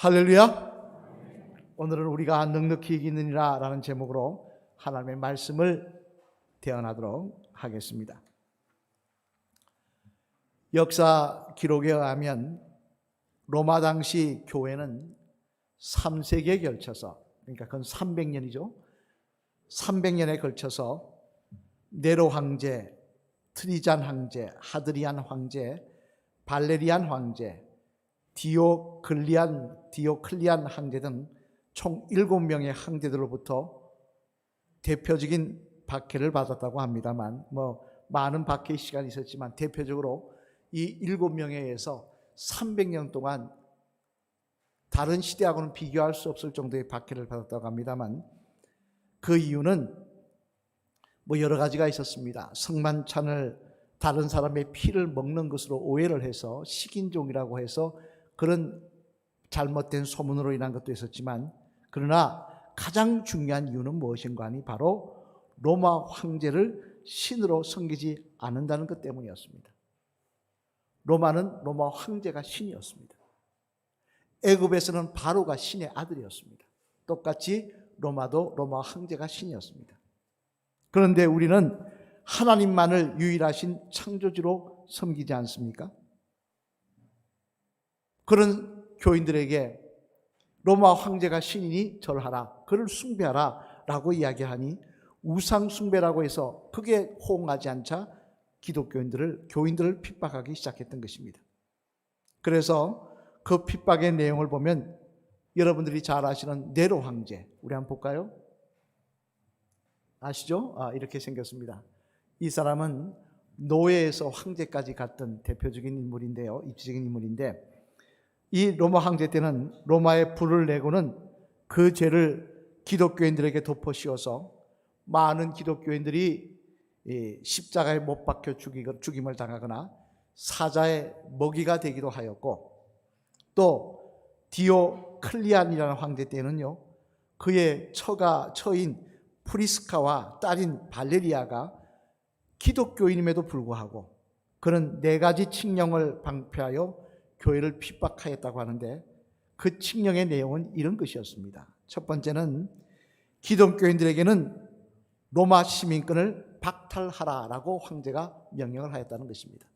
할렐루야. 오늘은 우리가 넉넉히 이기느니라 라는 제목으로 하나님의 말씀을 대언하도록 하겠습니다. 역사 기록에 의하면 로마 당시 교회는 3세기에 걸쳐서, 그러니까 그건 300년이죠. 300년에 걸쳐서 네로 황제, 트리잔 황제, 하드리안 황제, 발레리안 황제, 디오클리안 황제 등 총 7명의 황제들로부터 대표적인 박해를 받았다고 합니다만, 많은 박해의 시간이 있었지만 대표적으로 이 7명에 의해서 300년 동안 다른 시대하고는 비교할 수 없을 정도의 박해를 받았다고 합니다만, 그 이유는 여러 가지가 있었습니다. 성만찬을 다른 사람의 피를 먹는 것으로 오해를 해서 식인종이라고 해서 그런 잘못된 소문으로 인한 것도 있었지만, 그러나 가장 중요한 이유는 무엇인가 하니 바로 로마 황제를 신으로 섬기지 않는다는 것 때문이었습니다. 로마는 로마 황제가 신이었습니다. 애굽에서는 바로가 신의 아들이었습니다. 똑같이 로마도 로마 황제가 신이었습니다. 그런데 우리는 하나님만을 유일하신 창조주로 섬기지 않습니까? 그런 교인들에게 로마 황제가 신이니 절하라, 그를 숭배하라 라고 이야기하니 우상 숭배라고 해서 그게 호응하지 않자 교인들을 핍박하기 시작했던 것입니다. 그래서 그 핍박의 내용을 보면 여러분들이 잘 아시는 네로 황제, 우리 한번 볼까요? 아시죠? 이렇게 생겼습니다. 이 사람은 노예에서 황제까지 갔던 대표적인 인물인데요, 입지적인 인물인데, 이 로마 황제 때는 로마에 불을 내고는 그 죄를 기독교인들에게 덮어 씌워서 많은 기독교인들이 십자가에 못 박혀 죽임을 당하거나 사자의 먹이가 되기도 하였고, 또 디오클리안이라는 황제 때는요, 그의 처인 프리스카와 딸인 발레리아가 기독교인임에도 불구하고 그는 4가지 칙령을 방패하여 교회를 핍박하였다고 하는데, 그 칙령의 내용은 이런 것이었습니다. 첫 번째는 기독교인들에게는 로마 시민권을 박탈하라라고 황제가 명령을 하였다는 것입니다.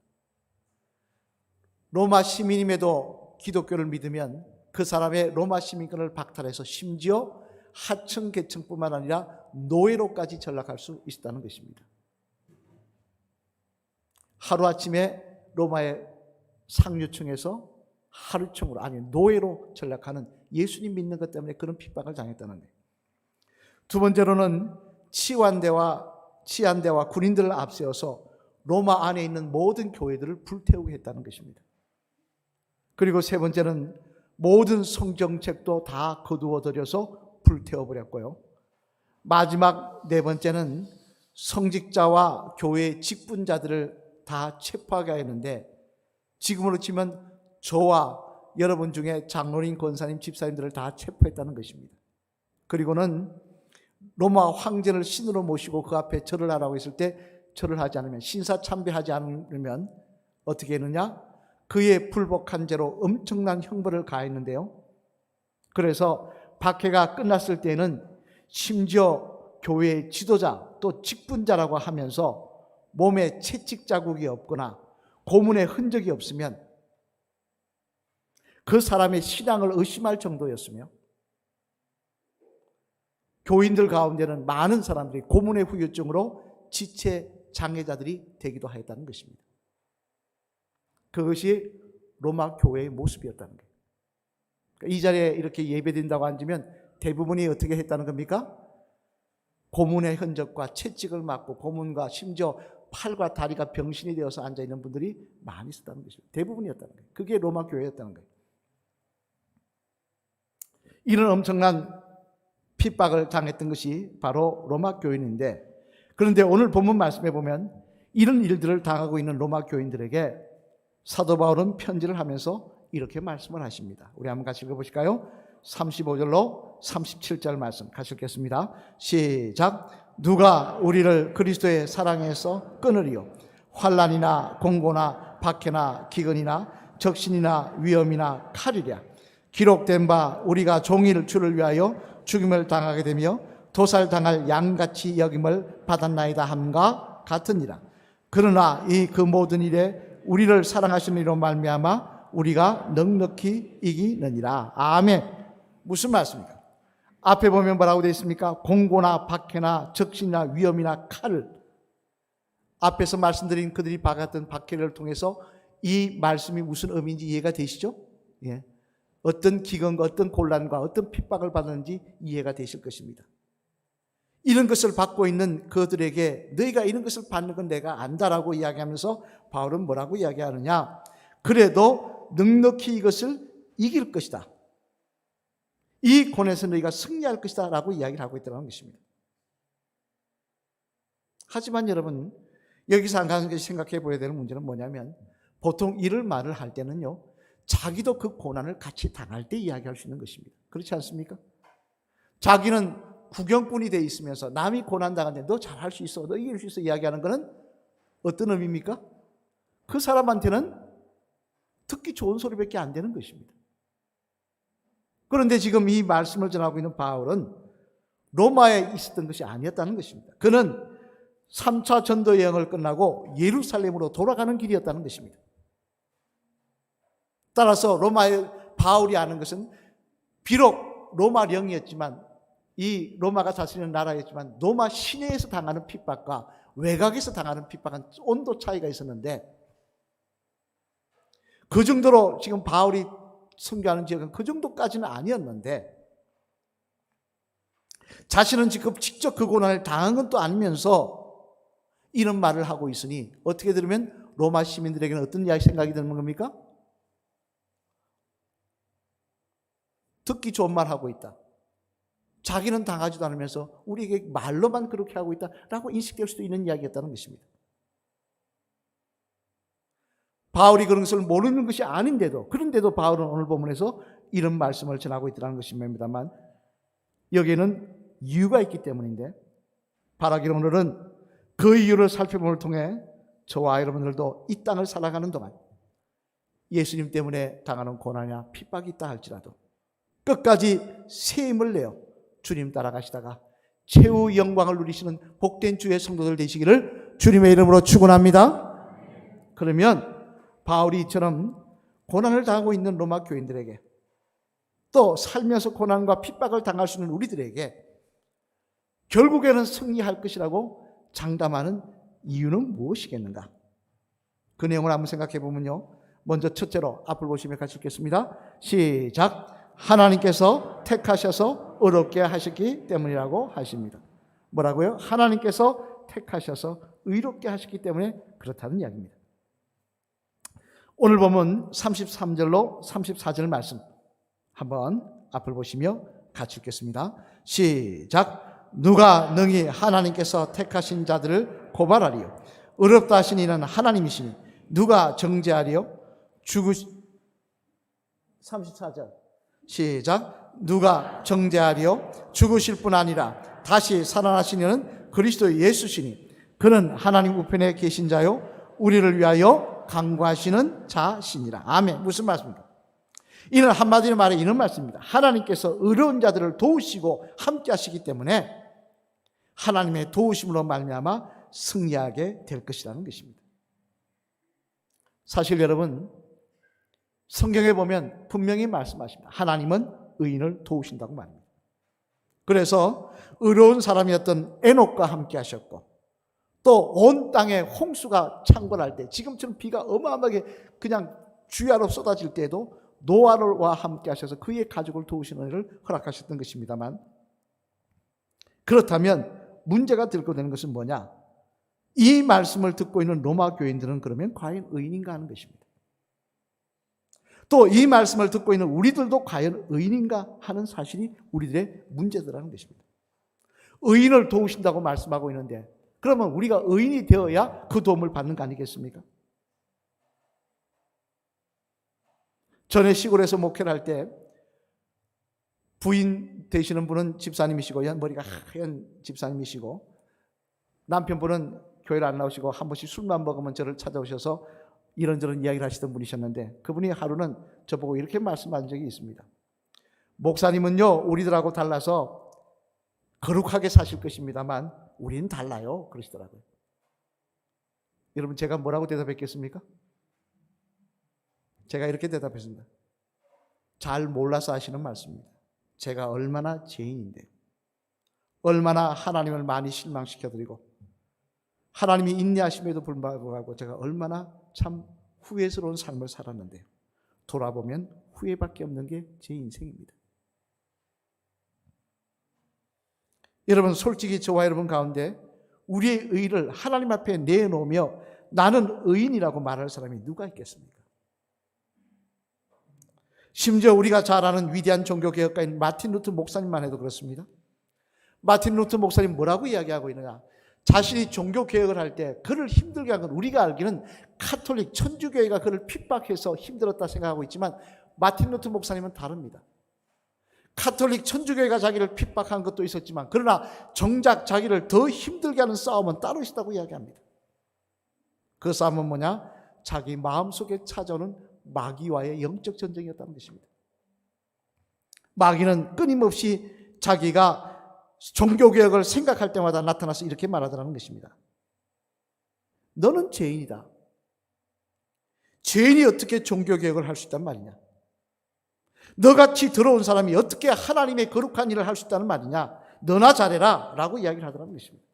로마 시민임에도 기독교를 믿으면 그 사람의 로마 시민권을 박탈해서 심지어 하층 계층뿐만 아니라 노예로까지 전락할 수 있다는 것입니다. 하루아침에 로마의 상류층에서 하류층으로, 아니 노예로 전락하는, 예수님 믿는 것 때문에 그런 핍박을 당했다는 거예요. 두 번째로는 치안대와 군인들을 앞세워서 로마 안에 있는 모든 교회들을 불태우게 했다는 것입니다. 그리고 세 번째는 모든 성경책도 다 거두어들여서 불태워버렸고요. 마지막 네 번째는 성직자와 교회의 직분자들을 다 체포하게 했는데, 지금으로 치면 저와 여러분 중에 장로님, 권사님, 집사님들을 다 체포했다는 것입니다. 그리고는 로마 황제를 신으로 모시고 그 앞에 절을 하라고 했을 때 절을 하지 않으면, 신사 참배하지 않으면 어떻게 했느냐? 그의 불복한 죄로 엄청난 형벌을 가했는데요. 그래서 박해가 끝났을 때는 심지어 교회의 지도자 또 직분자라고 하면서 몸에 채찍 자국이 없거나 고문의 흔적이 없으면 그 사람의 신앙을 의심할 정도였으며, 교인들 가운데는 많은 사람들이 고문의 후유증으로 지체 장애자들이 되기도 하였다는 것입니다. 그것이 로마 교회의 모습이었다는 거예요. 이 자리에 이렇게 예배드린다고 앉으면 대부분이 어떻게 했다는 겁니까? 고문의 흔적과 채찍을 맞고 고문과 심지어 팔과 다리가 병신이 되어서 앉아있는 분들이 많이 있었다는 것입니다. 대부분이었다는 거예요. 그게 로마 교회였다는 거예요. 이런 엄청난 핍박을 당했던 것이 바로 로마 교인인데, 그런데 오늘 본문 말씀에 보면 이런 일들을 당하고 있는 로마 교인들에게 사도 바울은 편지를 하면서 이렇게 말씀을 하십니다. 우리 한번 같이 읽어보실까요? 35절로 37절 말씀 같이 읽겠습니다. 시작. 누가 우리를 그리스도의 사랑에서 끊으리요? 환난이나 공고나 박해나 기근이나 적신이나 위험이나 칼이랴. 기록된 바 우리가 종일 주를 위하여 죽임을 당하게 되며 도살당할 양같이 여김을 받았나이다 함과 같으니라. 그러나 이 그 모든 일에 우리를 사랑하시는 이로 말미암아 우리가 넉넉히 이기느니라. 아멘. 무슨 말씀입니까? 앞에 보면 뭐라고 되어 있습니까? 공고나 박해나 적신이나 위험이나 칼을, 앞에서 말씀드린 그들이 박았던 박해를 통해서 이 말씀이 무슨 의미인지 이해가 되시죠? 예. 어떤 기근과 어떤 곤란과 어떤 핍박을 받았는지 이해가 되실 것입니다. 이런 것을 받고 있는 그들에게 너희가 이런 것을 받는 건 내가 안다라고 이야기하면서 바울은 뭐라고 이야기하느냐? 그래도 넉넉히 이것을 이길 것이다. 이 고난에서 너희가 승리할 것이다 라고 이야기를 하고 있다는 것입니다. 하지만 여러분, 여기서 한 가지 생각해 보아야 되는 문제는 뭐냐면, 보통 이런 말을 할 때는요, 자기도 그 고난을 같이 당할 때 이야기할 수 있는 것입니다. 그렇지 않습니까? 자기는 구경꾼이 돼 있으면서 남이 고난 당하는데 너 잘할 수 있어, 너 이길 수 있어 이야기하는 것은 어떤 의미입니까? 그 사람한테는 듣기 좋은 소리밖에 안 되는 것입니다. 그런데 지금 이 말씀을 전하고 있는 바울은 로마에 있었던 것이 아니었다는 것입니다. 그는 3차 전도 여행을 끝나고 예루살렘으로 돌아가는 길이었다는 것입니다. 따라서 로마의 바울이 아는 것은 비록 로마령이었지만, 이 로마가 다스리는 나라였지만 로마 시내에서 당하는 핍박과 외곽에서 당하는 핍박은 온도 차이가 있었는데, 그 정도로 지금 바울이 선교하는 지역은 그 정도까지는 아니었는데, 자신은 지금 직접 그 고난을 당한 건 또 아니면서 이런 말을 하고 있으니 어떻게 들으면 로마 시민들에게는 어떤 생각이 드는 겁니까? 듣기 좋은 말 하고 있다. 자기는 당하지도 않으면서 우리에게 말로만 그렇게 하고 있다라고 인식될 수도 있는 이야기였다는 것입니다. 바울이 그런 것을 모르는 것이 아닌데도, 그런데도 바울은 오늘 본문에서 이런 말씀을 전하고 있다는 것입니다만, 여기에는 이유가 있기 때문인데, 바라기로 오늘은 그 이유를 살펴봄을 통해 저와 여러분들도 이 땅을 살아가는 동안 예수님 때문에 당하는 고난이나 핍박이 있다 할지라도 끝까지 새 힘을 내어 주님 따라가시다가 최후 영광을 누리시는 복된 주의 성도들 되시기를 주님의 이름으로 축원합니다. 그러면 바울이 이처럼 고난을 당하고 있는 로마 교인들에게, 또 살면서 고난과 핍박을 당할 수 있는 우리들에게 결국에는 승리할 것이라고 장담하는 이유는 무엇이겠는가? 그 내용을 한번 생각해 보면요, 먼저 첫째로 앞을 보시며 같이 읽겠습니다. 시작. 하나님께서 택하셔서 의롭게 하셨기 때문이라고 하십니다. 뭐라고요? 하나님께서 택하셔서 의롭게 하셨기 때문에 그렇다는 이야기입니다. 오늘 보면 33절로 34절 말씀 한번 앞을 보시며 같이 읽겠습니다. 시작. 누가 능히 하나님께서 택하신 자들을 고발하리요? 의롭다 하신 이는 하나님이시니 누가 정죄하리요? 34절 시작. 누가 정죄하리요? 죽으실 뿐 아니라 다시 살아나신 이는 그리스도 예수시니 그는 하나님 우편에 계신 자요 우리를 위하여 간구하시는 자시니라. 아멘. 무슨 말씀입니까? 이는 한마디로 말해 이런 말씀입니다. 하나님께서 의로운 자들을 도우시고 함께 하시기 때문에 하나님의 도우심으로 말미암아 승리하게 될 것이라는 것입니다. 사실 여러분, 성경에 보면 분명히 말씀하십니다. 하나님은 의인을 도우신다고 말합니다. 그래서 의로운 사람이었던 에녹과 함께 하셨고, 또 온 땅에 홍수가 창궐할 때, 지금처럼 비가 어마어마하게 그냥 주야로 쏟아질 때에도 노아와 함께 하셔서 그의 가족을 도우시는 은혜를 허락하셨던 것입니다만, 그렇다면 문제가 들고 되는 것은 뭐냐? 이 말씀을 듣고 있는 로마 교인들은 그러면 과연 의인인가 하는 것입니다. 또 이 말씀을 듣고 있는 우리들도 과연 의인인가 하는 사실이 우리들의 문제더라는 것입니다. 의인을 도우신다고 말씀하고 있는데, 그러면 우리가 의인이 되어야 그 도움을 받는 거 아니겠습니까? 전에 시골에서 목회를 할 때 부인 되시는 분은 집사님이시고, 머리가 하얀 집사님이시고, 남편분은 교회를 안 나오시고 한 번씩 술만 먹으면 저를 찾아오셔서 이런저런 이야기를 하시던 분이셨는데, 그분이 하루는 저보고 이렇게 말씀하신 적이 있습니다. 목사님은요, 우리들하고 달라서 거룩하게 사실 것입니다만 우리는 달라요. 그러시더라고요. 여러분, 제가 뭐라고 대답했겠습니까? 제가 이렇게 대답했습니다. 잘 몰라서 하시는 말씀입니다. 제가 얼마나 죄인인데요. 얼마나 하나님을 많이 실망시켜드리고 하나님이 인내하심에도 불구하고 제가 얼마나 참 후회스러운 삶을 살았는데요. 돌아보면 후회밖에 없는 게 제 인생입니다. 여러분, 솔직히 저와 여러분 가운데 우리의 의를 하나님 앞에 내놓으며 나는 의인이라고 말할 사람이 누가 있겠습니까? 심지어 우리가 잘 아는 위대한 종교개혁가인 마틴 루터 목사님만 해도 그렇습니다. 마틴 루터 목사님 뭐라고 이야기하고 있느냐? 자신이 종교개혁을 할 때 그를 힘들게 한 건 우리가 알기는 카톨릭 천주교회가 그를 핍박해서 힘들었다 생각하고 있지만 마틴 루터 목사님은 다릅니다. 카톨릭 천주교회가 자기를 핍박한 것도 있었지만 그러나 정작 자기를 더 힘들게 하는 싸움은 따로 있다고 이야기합니다. 그 싸움은 뭐냐? 자기 마음속에 찾아오는 마귀와의 영적 전쟁이었다는 것입니다. 마귀는 끊임없이 자기가 종교개혁을 생각할 때마다 나타나서 이렇게 말하더라는 것입니다. 너는 죄인이다. 죄인이 어떻게 종교개혁을 할 수 있단 말이냐? 너같이 더러운 사람이 어떻게 하나님의 거룩한 일을 할 수 있다는 말이냐? 너나 잘해라 라고 이야기를 하더라는 것입니다.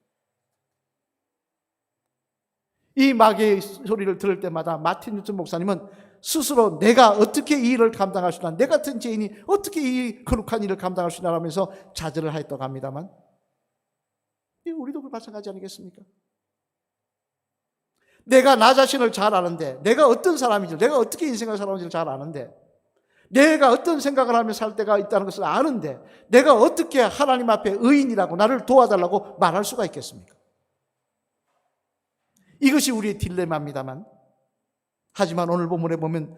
이 마귀의 소리를 들을 때마다 마틴 루터 목사님은 스스로 내가 어떻게 이 일을 감당할 수 있나, 내 같은 죄인이 어떻게 이 거룩한 일을 감당할 수 있나 하면서 자절을 하였다고 합니다만 우리도 마찬가지 아니겠습니까? 내가 나 자신을 잘 아는데, 내가 어떤 사람인지, 내가 어떻게 인생을 살아오는지를 잘 아는데, 내가 어떤 생각을 하며 살 때가 있다는 것을 아는데 내가 어떻게 하나님 앞에 의인이라고 나를 도와달라고 말할 수가 있겠습니까? 이것이 우리의 딜레마입니다만, 하지만 오늘 본문에 보면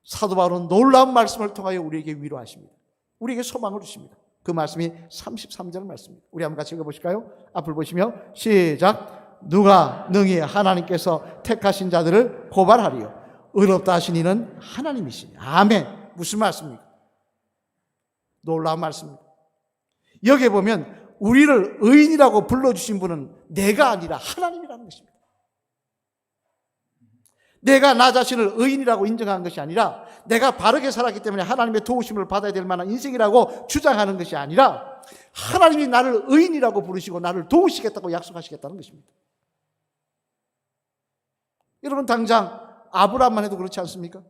사도 바울은 놀라운 말씀을 통하여 우리에게 위로하십니다. 우리에게 소망을 주십니다. 그 말씀이 33절 말씀입니다. 우리 한번 같이 읽어보실까요? 앞을 보시며 시작. 누가 능히 하나님께서 택하신 자들을 고발하리요? 의롭다 하신 이는 하나님이시니. 아멘. 무슨 말씀입니까? 놀라운 말씀입니다. 여기에 보면 우리를 의인이라고 불러주신 분은 내가 아니라 하나님이라는 것입니다. 내가 나 자신을 의인이라고 인정한 것이 아니라 내가 바르게 살았기 때문에 하나님의 도우심을 받아야 될 만한 인생이라고 주장하는 것이 아니라 하나님이 나를 의인이라고 부르시고 나를 도우시겠다고 약속하시겠다는 것입니다. 여러분, 당장 아브라함만 해도 그렇지 않습니까?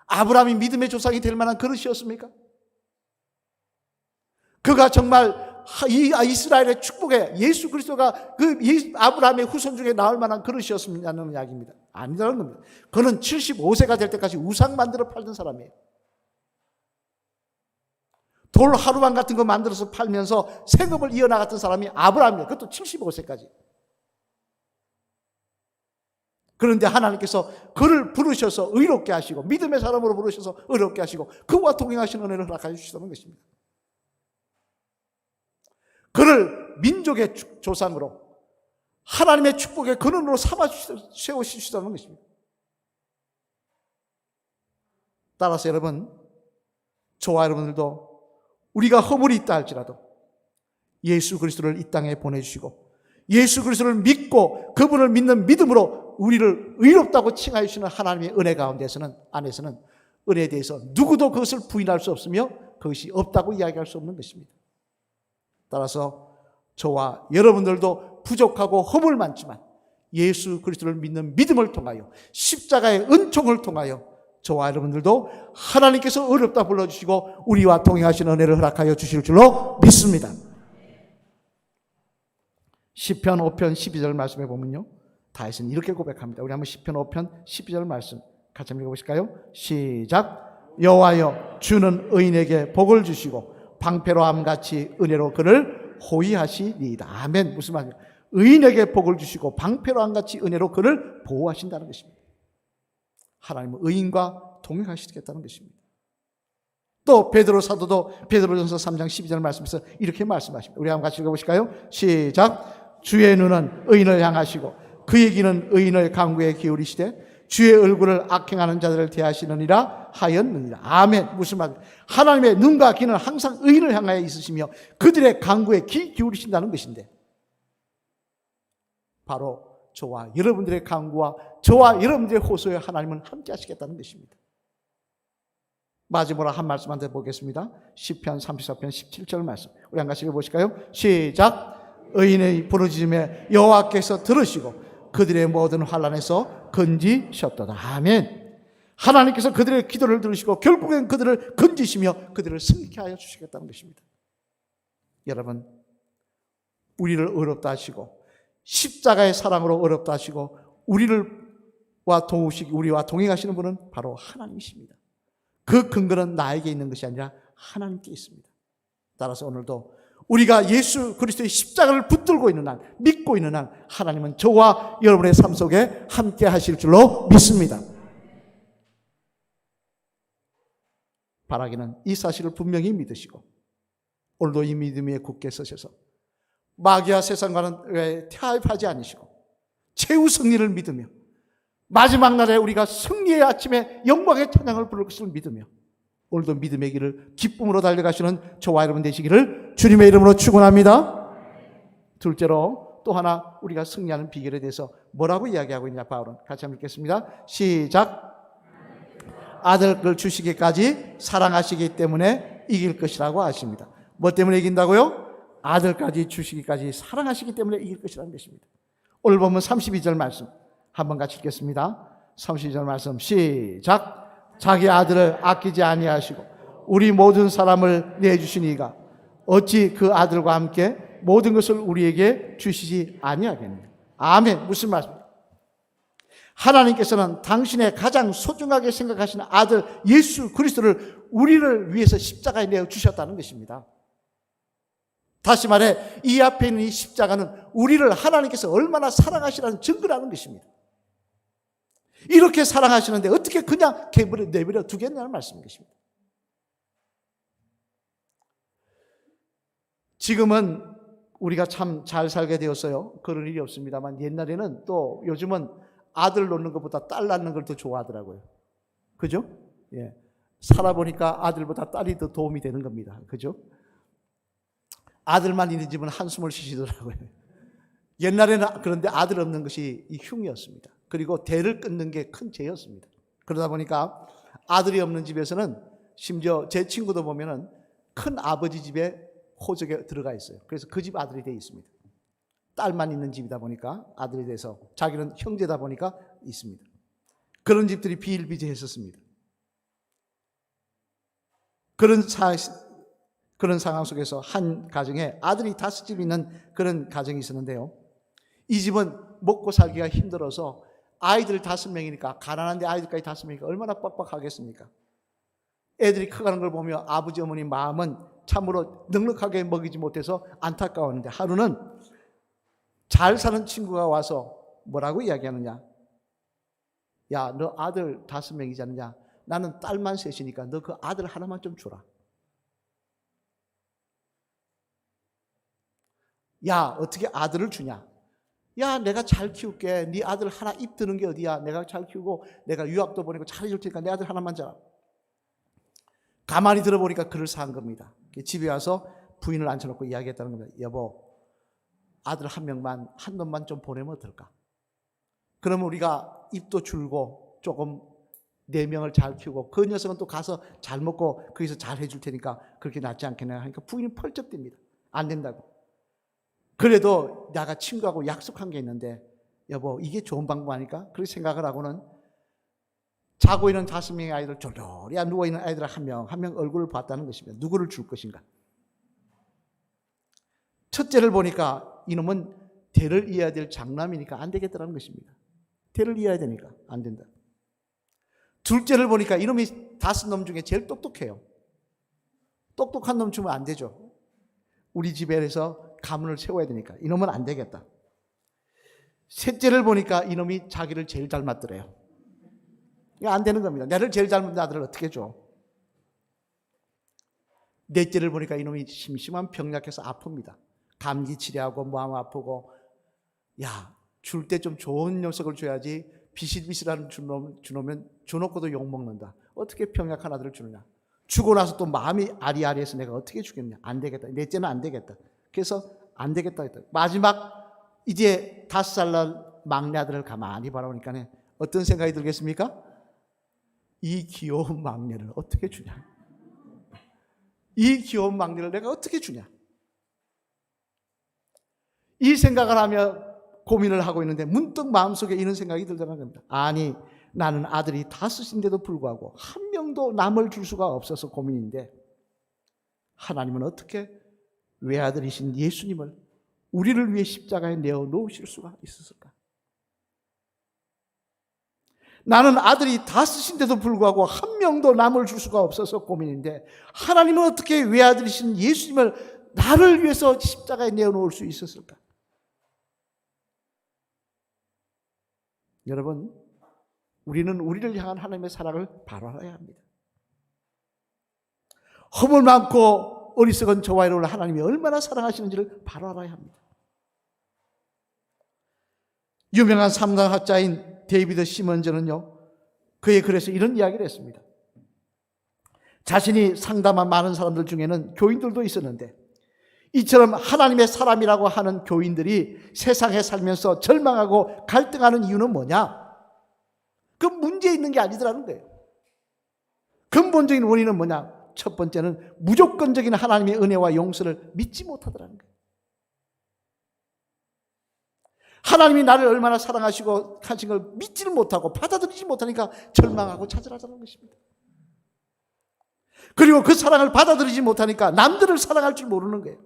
아브라함이 믿음의 조상이 될 만한 그릇이었습니까? 그가 정말 이스라엘의 축복에 예수 그리스도가 그 아브라함의 후손 중에 나올 만한 그릇이었느냐는 이야기입니다. 아니라는 겁니다. 그는 75세가 될 때까지 우상 만들어 팔던 사람이에요. 돌 하루만 같은 거 만들어서 팔면서 생업을 이어나갔던 사람이 아브라함이에요. 그것도 75세까지. 그런데 하나님께서 그를 부르셔서 의롭게 하시고 믿음의 사람으로 부르셔서 의롭게 하시고 그와 동행하시는 은혜를 허락해 주시다는 것입니다. 그를 민족의 조상으로 하나님의 축복의 근원으로 삼아 세우시다는 것입니다. 따라서 여러분, 저와 여러분들도 우리가 허물이 있다 할지라도 예수 그리스도를 이 땅에 보내주시고 예수 그리스도를 믿고 그분을 믿는 믿음으로 우리를 의롭다고 칭하여 주시는 하나님의 은혜 가운데서는 안에서는 은혜에 대해서 누구도 그것을 부인할 수 없으며 그것이 없다고 이야기할 수 없는 것입니다. 따라서 저와 여러분들도 부족하고 허물 많지만 예수 그리스도를 믿는 믿음을 통하여 십자가의 은총을 통하여 저와 여러분들도 하나님께서 어렵다 불러주시고 우리와 동행하시는 은혜를 허락하여 주실 줄로 믿습니다. 시편 5편 12절 말씀에 보면요, 다윗은 이렇게 고백합니다. 우리 한번 시편 5편 12절 말씀 같이 한번 읽어보실까요? 시작. 여호와여, 주는 의인에게 복을 주시고 방패로함같이 은혜로 그를 호위하시리이다. 아멘. 무슨 말이냐? 의인에게 복을 주시고 방패로함같이 은혜로 그를 보호하신다는 것입니다. 하나님은 의인과 동행하시겠다는 것입니다. 또 베드로 사도도 베드로전서 3장 12절 말씀에서 이렇게 말씀하십니다. 우리 한번 같이 읽어보실까요? 시작. 주의 눈은 의인을 향하시고 그의 귀는 의인을 간구에 기울이시되 주의 얼굴을 악행하는 자들을 대하시느니라. 하였느니라. 아멘. 무슨 말? 하나님의 눈과 귀는 항상 의인을 향하여 있으시며 그들의 간구에 귀 기울이신다는 것인데, 바로 저와 여러분들의 간구와 저와 여러분들의 호소에 하나님은 함께 하시겠다는 것입니다. 마지막으로 한 말씀만 더 보겠습니다. 시편 34편 17절 말씀. 우리 한 가지 읽어보실까요? 시작. 의인의 부르짖음에 여호와께서 들으시고 그들의 모든 환난에서 건지셨도다. 아멘. 하나님께서 그들의 기도를 들으시고 결국엔 그들을 건지시며 그들을 승리케 하여 주시겠다는 것입니다. 여러분, 우리를 어렵다 하시고 십자가의 사랑으로 어렵다 하시고 우리와 동행하시는 분은 바로 하나님이십니다. 그 근거는 나에게 있는 것이 아니라 하나님께 있습니다. 따라서 오늘도 우리가 예수 그리스도의 십자가를 붙들고 있는 한, 믿고 있는 한 하나님은 저와 여러분의 삶 속에 함께 하실 줄로 믿습니다. 바라기는 이 사실을 분명히 믿으시고 오늘도 이 믿음에 굳게 서셔서 마귀와 세상과는 타협하지 않으시고 최후 승리를 믿으며 마지막 날에 우리가 승리의 아침에 영광의 찬양을 부를 것을 믿으며 오늘도 믿음의 길을 기쁨으로 달려가시는 저와 여러분 되시기를 주님의 이름으로 축원합니다. 둘째로 또 하나 우리가 승리하는 비결에 대해서 뭐라고 이야기하고 있냐, 바울은. 같이 한번 읽겠습니다. 시작. 아들을 주시기까지 사랑하시기 때문에 이길 것이라고 하십니다. 뭐 때문에 이긴다고요? 아들까지 주시기까지 사랑하시기 때문에 이길 것이라는 것입니다. 오늘 보면 32절 말씀 한번 같이 읽겠습니다. 32절 말씀 시작. 자기 아들을 아끼지 아니하시고 우리 모든 사람을 내주시니가 어찌 그 아들과 함께 모든 것을 우리에게 주시지 아니하겠느냐. 아멘. 무슨 말씀입니까? 하나님께서는 당신의 가장 소중하게 생각하시는 아들 예수 그리스도를 우리를 위해서 십자가에 내어 주셨다는 것입니다. 다시 말해 이 앞에 있는 이 십자가는 우리를 하나님께서 얼마나 사랑하시라는 증거라는 것입니다. 이렇게 사랑하시는데 어떻게 그냥 내버려 두겠냐는 말씀인 것입니다. 지금은 우리가 참 잘 살게 되었어요. 그런 일이 없습니다만 옛날에는 또 요즘은 아들 놓는 것보다 딸 낳는 걸 더 좋아하더라고요. 그죠? 예. 살아보니까 아들보다 딸이 더 도움이 되는 겁니다. 그죠? 아들만 있는 집은 한숨을 쉬시더라고요. 옛날에는 그런데 아들 없는 것이 이 흉이었습니다. 그리고 대를 끊는 게 큰 죄였습니다. 그러다 보니까 아들이 없는 집에서는 심지어 제 친구도 보면은 큰 아버지 집에 호적에 들어가 있어요. 그래서 그 집 아들이 되어 있습니다. 딸만 있는 집이다 보니까 아들이 돼서 자기는 형제다 보니까 있습니다. 그런 집들이 비일비재했었습니다. 그런 상황 속에서 한 가정에 아들이 5집 있는 그런 가정이 있었는데요. 이 집은 먹고 살기가 힘들어서 아이들 5명이니까 가난한데 아이들까지 5명이니까 얼마나 빡빡하겠습니까? 애들이 커가는 걸 보며 아버지 어머니 마음은 참으로 넉넉하게 먹이지 못해서 안타까웠는데 하루는 잘 사는 친구가 와서 뭐라고 이야기하느냐? 야, 너 아들 5명이지 않느냐? 나는 딸만 셋이니까 너 그 아들 하나만 좀 주라. 야, 어떻게 아들을 주냐? 야, 내가 잘 키울게. 네 아들 하나 입 드는 게 어디야? 내가 잘 키우고 내가 유학도 보내고 잘해줄 테니까 내 아들 하나만 줘라. 가만히 들어보니까 그럴싸한 겁니다. 집에 와서 부인을 앉혀놓고 이야기했다는 겁니다. 여보, 아들 한 놈만 좀 보내면 어떨까? 그러면 우리가 입도 줄고 조금 4명을 잘 키우고 그 녀석은 또 가서 잘 먹고 거기서 잘 해줄 테니까 그렇게 낫지 않겠냐 하니까 부인이 펄쩍 뜁니다. 안 된다고. 그래도 내가 친구하고 약속한 게 있는데 여보 이게 좋은 방법 아닐까? 그렇게 생각을 하고는 자고 있는 5명의 아이들 졸졸이 누워있는 아이들 한 명 얼굴을 봤다는 것입니다. 누구를 줄 것인가? 첫째를 보니까 이놈은 대를 이어야 될 장남이니까 안 되겠다는 것입니다. 대를 이어야 되니까 안 된다. 둘째를 보니까 이놈이 5놈 중에 제일 똑똑해요. 똑똑한 놈 주면 안 되죠. 우리 집에서 가문을 세워야 되니까 이놈은 안 되겠다. 셋째를 보니까 이놈이 자기를 제일 닮았더래요. 이거 안 되는 겁니다. 나를 제일 닮은 아들을 어떻게 줘? 넷째를 보니까 이놈이 심심한 병약해서 아픕니다. 감기 치료하고 마음 아프고 야, 줄 때 좀 좋은 녀석을 줘야지 비실비실한 주놓으면 주놓고도 욕먹는다. 어떻게 병약한 아들을 주느냐. 주고 나서 또 마음이 아리아리해서 내가 어떻게 주겠냐. 안 되겠다. 넷째는 안 되겠다. 그래서 안 되겠다 했다. 마지막 이제 5살 난 막내 아들을 가만히 바라보니까 어떤 생각이 들겠습니까? 이 귀여운 막내를 어떻게 주냐. 이 귀여운 막내를 내가 어떻게 주냐. 이 생각을 하며 고민을 하고 있는데 문득 마음속에 이런 생각이 들더라는 겁니다. 아니, 나는 아들이 5인데도 불구하고 한 명도 남을 줄 수가 없어서 고민인데 하나님은 어떻게 외아들이신 예수님을 우리를 위해 십자가에 내어놓으실 수가 있었을까? 나는 아들이 5인데도 불구하고 한 명도 남을 줄 수가 없어서 고민인데 하나님은 어떻게 외아들이신 예수님을 나를 위해서 십자가에 내어놓을 수 있었을까? 여러분, 우리는 우리를 향한 하나님의 사랑을 바로 알아야 합니다. 허물 많고 어리석은 저와 여러분을 하나님이 얼마나 사랑하시는지를 바로 알아야 합니다. 유명한 삼강학자인 데이비드 시먼즈는요, 그의 글에서 이런 이야기를 했습니다. 자신이 상담한 많은 사람들 중에는 교인들도 있었는데 이처럼 하나님의 사람이라고 하는 교인들이 세상에 살면서 절망하고 갈등하는 이유는 뭐냐? 그 문제에 있는 게 아니더라는 거예요. 근본적인 원인은 뭐냐? 첫 번째는 무조건적인 하나님의 은혜와 용서를 믿지 못하더라는 거예요. 하나님이 나를 얼마나 사랑하시고 하신 걸 믿지를 못하고 받아들이지 못하니까 절망하고 좌절하자는 것입니다. 그리고 그 사랑을 받아들이지 못하니까 남들을 사랑할 줄 모르는 거예요.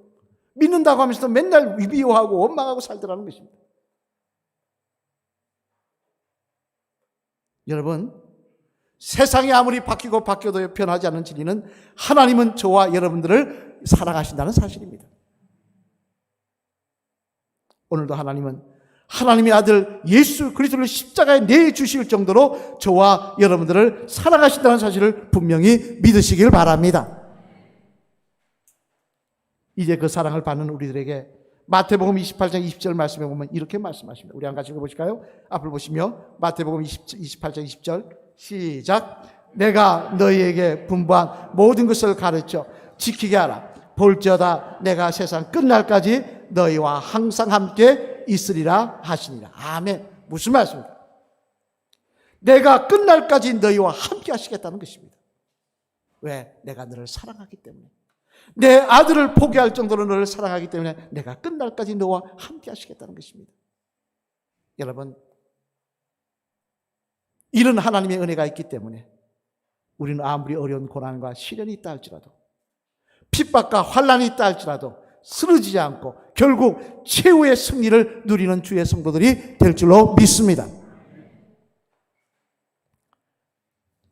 믿는다고 하면서도 맨날 미워하고 원망하고 살더라는 것입니다. 여러분, 세상이 아무리 바뀌고 바뀌어도 변하지 않는 진리는 하나님은 저와 여러분들을 사랑하신다는 사실입니다. 오늘도 하나님은 하나님의 아들 예수 그리스도를 십자가에 내주실 정도로 저와 여러분들을 사랑하신다는 사실을 분명히 믿으시길 바랍니다. 이제 그 사랑을 받는 우리들에게 마태복음 28장 20절 말씀에 보면 이렇게 말씀하십니다. 우리 한 같이 읽어보실까요? 앞을 보시며 마태복음 28장 20절 시작. 내가 너희에게 분부한 모든 것을 가르쳐 지키게 하라. 볼지어다 내가 세상 끝날까지 너희와 항상 함께 있으리라 하시니라. 아멘. 무슨 말씀입니까? 내가 끝날까지 너희와 함께 하시겠다는 것입니다. 왜? 내가 너를 사랑하기 때문에. 내 아들을 포기할 정도로 너를 사랑하기 때문에 내가 끝날까지 너와 함께 하시겠다는 것입니다. 여러분, 이런 하나님의 은혜가 있기 때문에 우리는 아무리 어려운 고난과 시련이 있다 할지라도 핍박과 환난이 있다 할지라도 쓰러지지 않고 결국 최후의 승리를 누리는 주의 성도들이 될 줄로 믿습니다.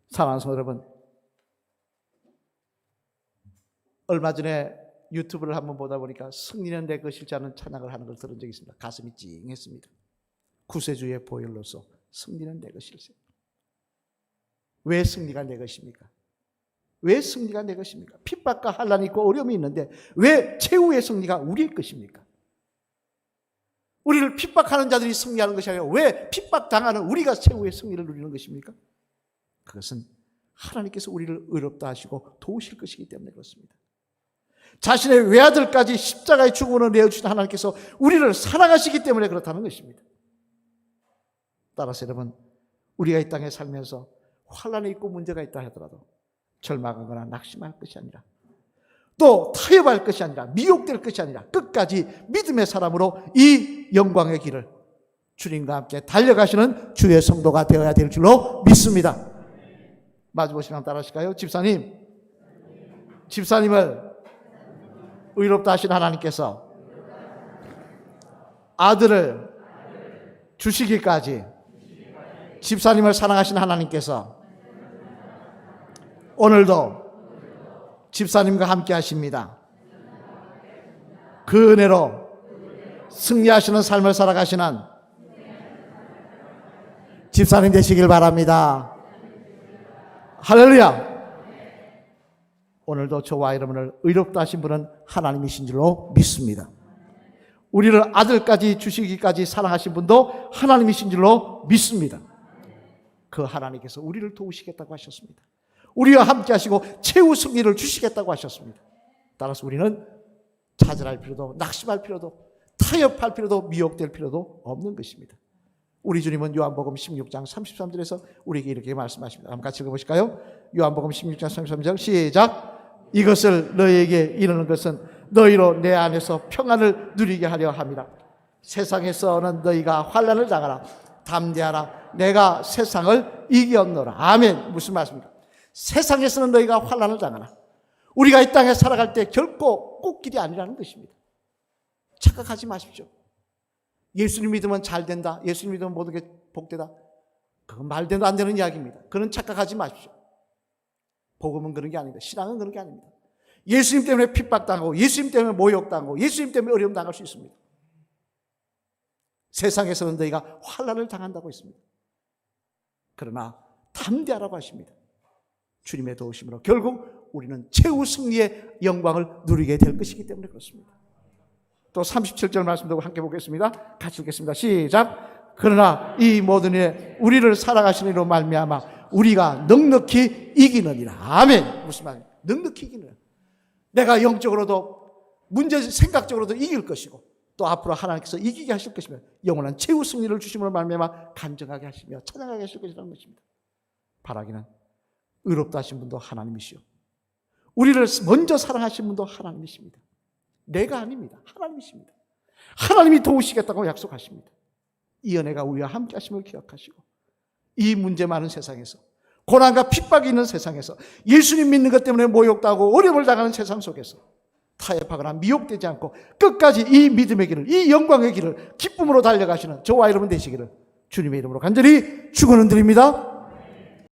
사랑하는 성도 여러분, 얼마 전에 유튜브를 한번 보다 보니까 승리는 내 것일지 않은 찬양을 하는 걸 들은 적이 있습니다. 가슴이 찡했습니다. 구세주의 보혈로서 승리는 내 것일세. 왜 승리가 내 것입니까? 왜 승리가 내 것입니까? 핍박과 환난이 있고 어려움이 있는데 왜 최후의 승리가 우리의 것입니까? 우리를 핍박하는 자들이 승리하는 것이 아니라 왜 핍박당하는 우리가 최후의 승리를 누리는 것입니까? 그것은 하나님께서 우리를 의롭다 하시고 도우실 것이기 때문에 그렇습니다. 자신의 외아들까지 십자가의 죽음으로 내어주신 하나님께서 우리를 사랑하시기 때문에 그렇다는 것입니다. 따라서 여러분, 우리가 이 땅에 살면서 환난이 있고 문제가 있다 하더라도 절망하거나 낙심할 것이 아니라 또 타협할 것이 아니라 미혹될 것이 아니라 끝까지 믿음의 사람으로 이 영광의 길을 주님과 함께 달려가시는 주의 성도가 되어야 될 줄로 믿습니다. 마주보시면 따라하실까요? 집사님을 의롭다 하신 하나님께서 아들을 주시기까지 집사님을 사랑하신 하나님께서 오늘도 집사님과 함께 하십니다. 그 은혜로 승리하시는 삶을 살아가시는 집사님 되시길 바랍니다. 할렐루야. 오늘도 저와 여러분을 의롭다 하신 분은 하나님이신 줄로 믿습니다. 우리를 아들까지 주시기까지 사랑하신 분도 하나님이신 줄로 믿습니다. 그 하나님께서 우리를 도우시겠다고 하셨습니다. 우리와 함께 하시고 최후 승리를 주시겠다고 하셨습니다. 따라서 우리는 좌절할 필요도, 낙심할 필요도, 타협할 필요도, 미혹될 필요도 없는 것입니다. 우리 주님은 요한복음 16장 33절에서 우리에게 이렇게 말씀하십니다. 한번 같이 읽어보실까요? 요한복음 16장 33절 시작. 이것을 너희에게 이르는 것은 너희로 내 안에서 평안을 누리게 하려 함이라. 세상에서는 너희가 환난을 당하라. 담대하라. 내가 세상을 이겼노라. 아멘. 무슨 말씀입니까? 세상에서는 너희가 환난을 당하라. 우리가 이 땅에 살아갈 때 결코 꽃길이 아니라는 것입니다. 착각하지 마십시오. 예수님 믿으면 잘 된다. 예수님 믿으면 모든 게 복되다. 그건 말대로 안 되는 이야기입니다. 그건 착각하지 마십시오. 복음은 그런 게 아닙니다. 신앙은 그런 게 아닙니다. 예수님 때문에 핍박당하고 예수님 때문에 모욕당하고 예수님 때문에 어려움 당할 수 있습니다. 세상에서는 너희가 환난을 당한다고 했습니다. 그러나 담대하라고 하십니다. 주님의 도우심으로 결국 우리는 최후 승리의 영광을 누리게 될 것이기 때문에 그렇습니다. 또 37절 말씀도 함께 보겠습니다. 같이 읽겠습니다. 시작. 그러나 이 모든 일에 우리를 살아가시는 이로 말미암아 우리가 넉넉히 이기느니라. 아멘. 무슨 말이에요? 넉넉히 이기느니라. 내가 영적으로도 문제 생각적으로도 이길 것이고 또 앞으로 하나님께서 이기게 하실 것이며 영원한 최후 승리를 주심으로 말미암아 간증하게 하시며 찬양하게 하실 것이라는 것입니다. 바라기는 의롭다 하신 분도 하나님이시오. 우리를 먼저 사랑하신 분도 하나님이십니다. 내가 아닙니다. 하나님이십니다. 하나님이 도우시겠다고 약속하십니다. 이 은혜가 우리와 함께 하심을 기억하시고 이 문제 많은 세상에서 고난과 핍박이 있는 세상에서 예수님 믿는 것 때문에 모욕당하고 어려움을 당하는 세상 속에서 타협하거나 미혹되지 않고 끝까지 이 믿음의 길을, 이 영광의 길을 기쁨으로 달려가시는 저와 여러분 되시기를 주님의 이름으로 간절히 축원을 드립니다.